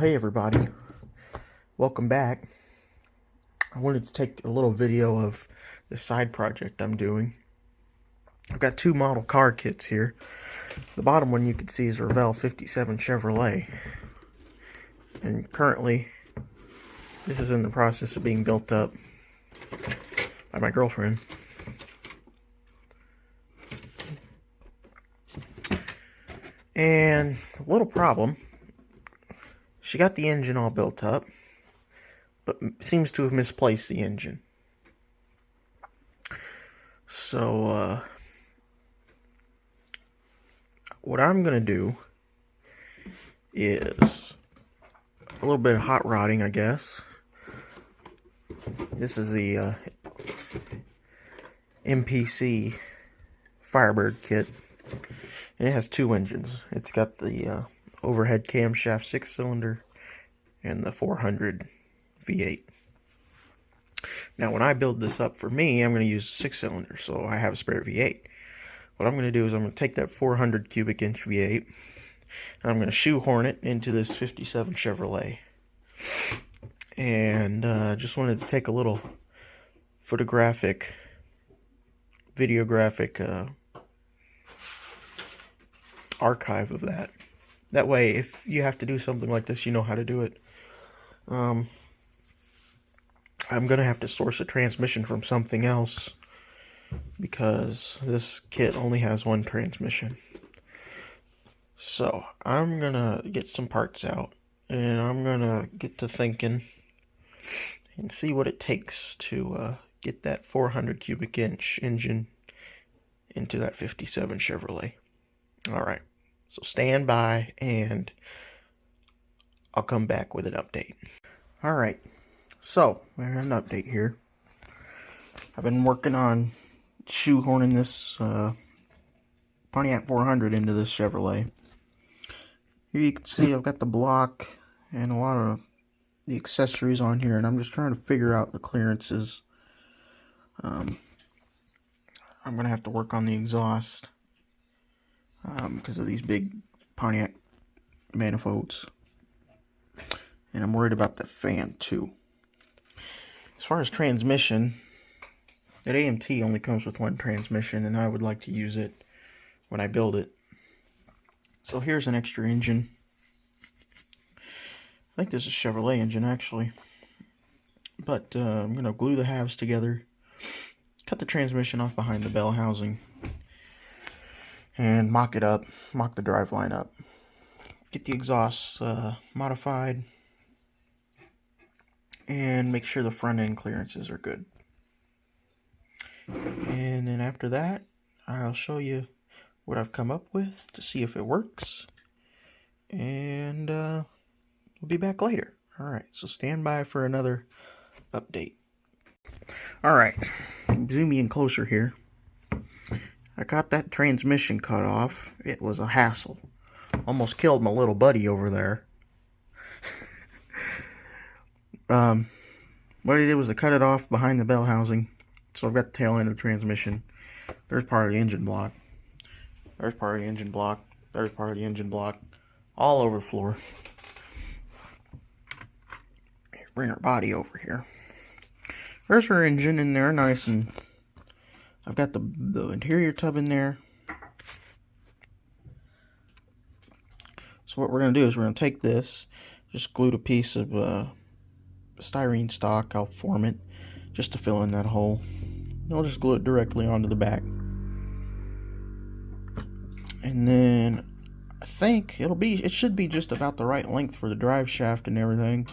Hey everybody, welcome back. I wanted to take a little video of the side project I'm doing. I've got two model car kits here. The bottom one you can see is a Revell 57 Chevrolet. And currently, this is in the process of being built up by my girlfriend. And a little problem. She got the engine all built up, but seems to have misplaced the engine. So, what I'm going to do is a little bit of hot rodding, I guess. This is the MPC Firebird kit, and it has two engines. It's got the overhead camshaft 6-cylinder and the 400 V8. Now, when I build this up for me, I'm going to use a 6-cylinder, so I have a spare V8. What I'm going to do is I'm going to take that 400 cubic inch V8, and I'm going to shoehorn it into this 57 Chevrolet. And just wanted to take a little videographic archive of that. That way, if you have to do something like this, you know how to do it. I'm going to have to source a transmission from something else, because this kit only has one transmission. So, I'm going to get some parts out, and I'm going to get to thinking and see what it takes to get that 400 cubic inch engine into that 57 Chevrolet. Alright, so stand by and I'll come back with an update. Alright, so I have an update here. I've been working on shoehorning this Pontiac 400 into this Chevrolet. Here you can see I've got the block and a lot of the accessories on here, and I'm just trying to figure out the clearances. I'm going to have to work on the exhaust because of these big Pontiac manifolds. And I'm worried about the fan too. As far as transmission, that AMT only comes with one transmission, and I would like to use it when I build it. So here's an extra engine. I think this is a Chevrolet engine actually. But I'm going to glue the halves together, cut the transmission off behind the bell housing, and mock it up, mock the driveline up. Get the exhaust modified, and make sure the front end clearances are good. And then after that, I'll show you what I've come up with to see if it works. And we'll be back later. Alright, so stand by for another update. Alright, zoom in closer here. I got that transmission cut off. It was a hassle. Almost killed my little buddy over there. What I did was I cut it off behind the bell housing. So I've got the tail end of the transmission. There's part of the engine block. There's part of the engine block. There's part of the engine block. All over the floor. Bring our body over here. There's her engine in there, nice, and I've got the interior tub in there. So what we're going to do is we're going to take this, just glued a piece of styrene stock. I'll form it just to fill in that hole. And I'll just glue it directly onto the back. And then I think it should be just about the right length for the drive shaft and everything.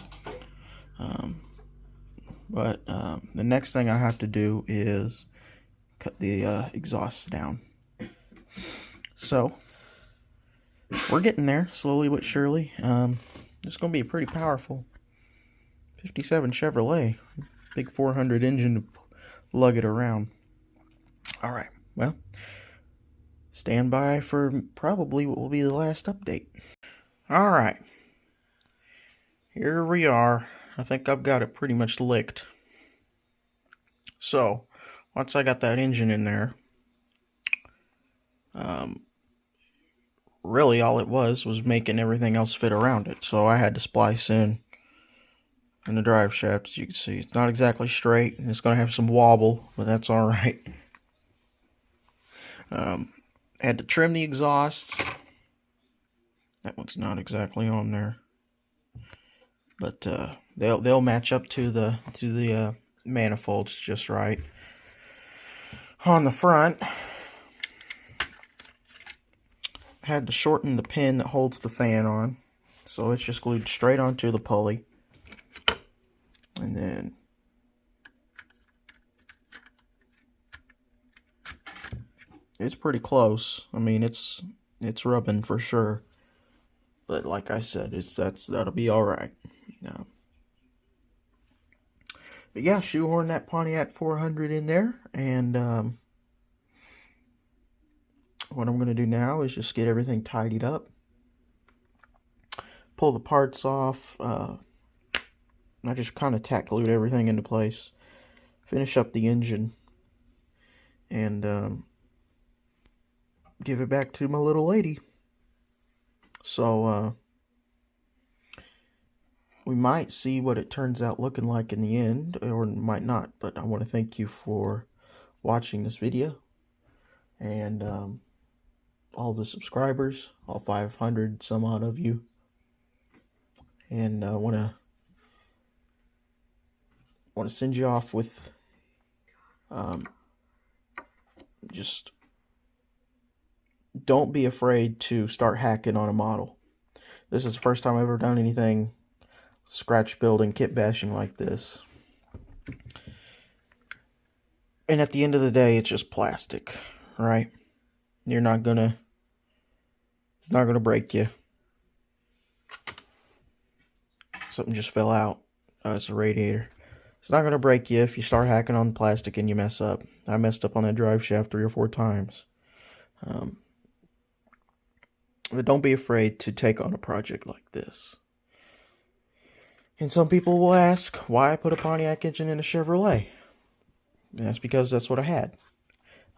But the next thing I have to do is cut the exhaust down. So we're getting there, slowly but surely. It's going to be a pretty powerful 57 Chevrolet. Big 400 engine to lug it around. Alright, well, stand by for probably what will be the last update. Alright, here we are. I think I've got it pretty much licked. So, once I got that engine in there, really all it was making everything else fit around it. So I had to splice in the drive shaft. As you can see, it's not exactly straight, and it's going to have some wobble, but that's all right. Had to trim the exhausts. That one's not exactly on there, but they'll match up to the manifolds just right. On the front, had to shorten the pin that holds the fan on, so it's just glued straight onto the pulley, and then it's pretty close. I mean, it's rubbing for sure, but like I said, that'll be all right. But yeah, shoehorn that Pontiac 400 in there, and what I'm going to do now is just get everything tidied up, pull the parts off. I just kind of tack glued everything into place, finish up the engine, and give it back to my little lady. So we might see what it turns out looking like in the end, or might not, but I want to thank you for watching this video, and all the subscribers, all 500 some odd of you, and I want to send you off with just don't be afraid to start hacking on a model. This is the first time I've ever done anything scratch building, kit bashing like this. And at the end of the day, it's just plastic, right? It's not gonna break you. Something just fell out. It's a radiator. It's not gonna break you if you start hacking on the plastic and you mess up. I messed up on that drive shaft 3 or 4 times. But don't be afraid to take on a project like this. And some people will ask why I put a Pontiac engine in a Chevrolet. And that's because that's what I had.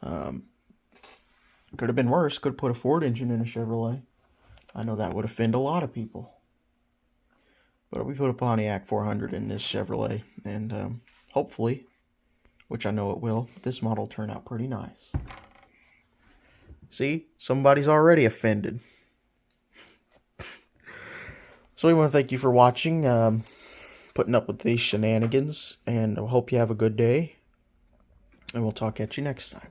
Could have been worse. Could have put a Ford engine in a Chevrolet. I know that would offend a lot of people. But we put a Pontiac 400 in this Chevrolet. And hopefully, which I know it will, this model will turn out pretty nice. See? Somebody's already offended. So we want to thank you for watching, putting up with these shenanigans, and I hope you have a good day, and we'll talk at you next time.